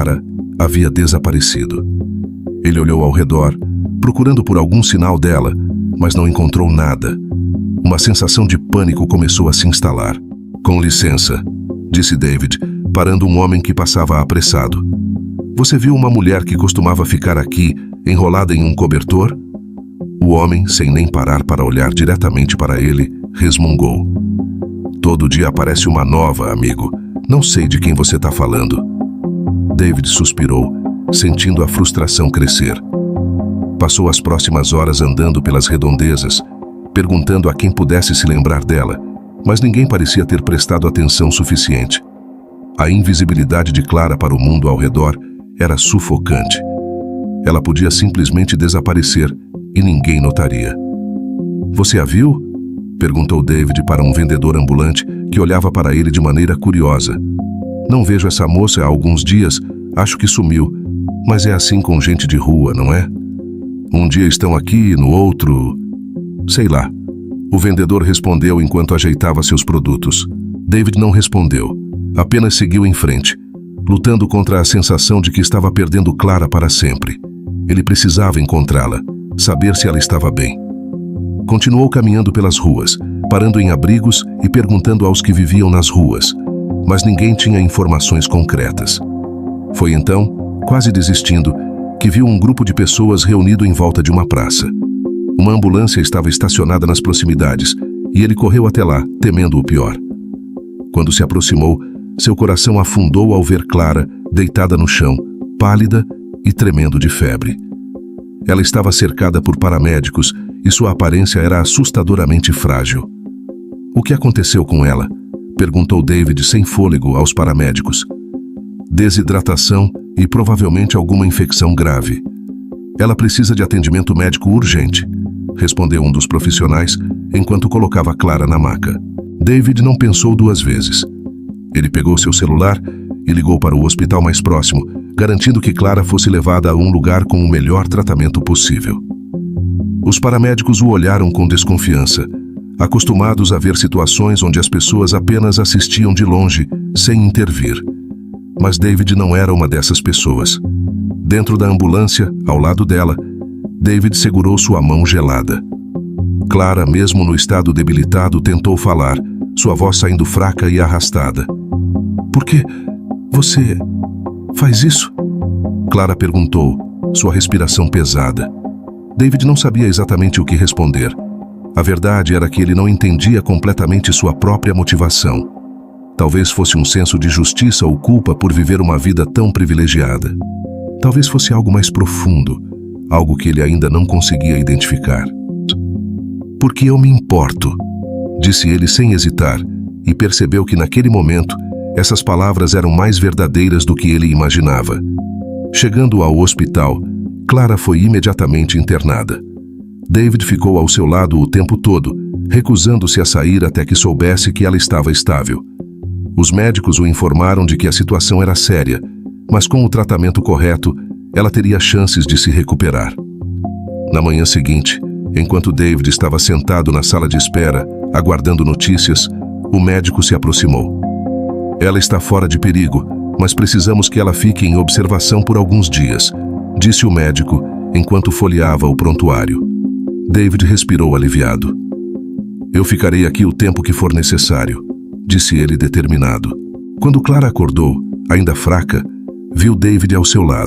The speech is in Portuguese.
Clara havia desaparecido. Ele olhou ao redor, procurando por algum sinal dela, mas não encontrou nada. Uma sensação de pânico começou a se instalar. "Com licença", disse David, parando um homem que passava apressado. "Você viu uma mulher que costumava ficar aqui, enrolada em um cobertor?" O homem, sem nem parar para olhar diretamente para ele, resmungou. "Todo dia aparece uma nova, amigo. Não sei de quem você está falando." David suspirou, sentindo a frustração crescer. Passou as próximas horas andando pelas redondezas, perguntando a quem pudesse se lembrar dela, mas ninguém parecia ter prestado atenção suficiente. A invisibilidade de Clara para o mundo ao redor era sufocante. Ela podia simplesmente desaparecer e ninguém notaria. "Você a viu?" perguntou David para um vendedor ambulante que olhava para ele de maneira curiosa. "Não vejo essa moça há alguns dias, acho que sumiu, mas é assim com gente de rua, não é? Um dia estão aqui, no outro... sei lá." O vendedor respondeu enquanto ajeitava seus produtos. David não respondeu, apenas seguiu em frente, lutando contra a sensação de que estava perdendo Clara para sempre. Ele precisava encontrá-la, saber se ela estava bem. Continuou caminhando pelas ruas, parando em abrigos e perguntando aos que viviam nas ruas, mas ninguém tinha informações concretas. Foi então, quase desistindo, que viu um grupo de pessoas reunido em volta de uma praça. Uma ambulância estava estacionada nas proximidades e ele correu até lá, temendo o pior. Quando se aproximou, seu coração afundou ao ver Clara deitada no chão, pálida e tremendo de febre. Ela estava cercada por paramédicos e sua aparência era assustadoramente frágil. "O que aconteceu com ela?" perguntou David sem fôlego aos paramédicos. "Desidratação e provavelmente alguma infecção grave. Ela precisa de atendimento médico urgente", respondeu um dos profissionais enquanto colocava Clara na maca. David não pensou duas vezes. Ele pegou seu celular e ligou para o hospital mais próximo, garantindo que Clara fosse levada a um lugar com o melhor tratamento possível. Os paramédicos o olharam com desconfiança, acostumados a ver situações onde as pessoas apenas assistiam de longe, sem intervir. Mas David não era uma dessas pessoas. Dentro da ambulância, ao lado dela, David segurou sua mão gelada. Clara, mesmo no estado debilitado, tentou falar, sua voz saindo fraca e arrastada. "Por que você faz isso?" Clara perguntou, sua respiração pesada. David não sabia exatamente o que responder. A verdade era que ele não entendia completamente sua própria motivação. Talvez fosse um senso de justiça ou culpa por viver uma vida tão privilegiada. Talvez fosse algo mais profundo, algo que ele ainda não conseguia identificar. "Porque eu me importo", disse ele sem hesitar, e percebeu que naquele momento essas palavras eram mais verdadeiras do que ele imaginava. Chegando ao hospital, Clara foi imediatamente internada. David ficou ao seu lado o tempo todo, recusando-se a sair até que soubesse que ela estava estável. Os médicos o informaram de que a situação era séria, mas com o tratamento correto, ela teria chances de se recuperar. Na manhã seguinte, enquanto David estava sentado na sala de espera, aguardando notícias, o médico se aproximou. "Ela está fora de perigo, mas precisamos que ela fique em observação por alguns dias", disse o médico, enquanto folheava o prontuário. David respirou aliviado. "Eu ficarei aqui o tempo que for necessário", disse ele determinado. Quando Clara acordou, ainda fraca, viu David ao seu lado.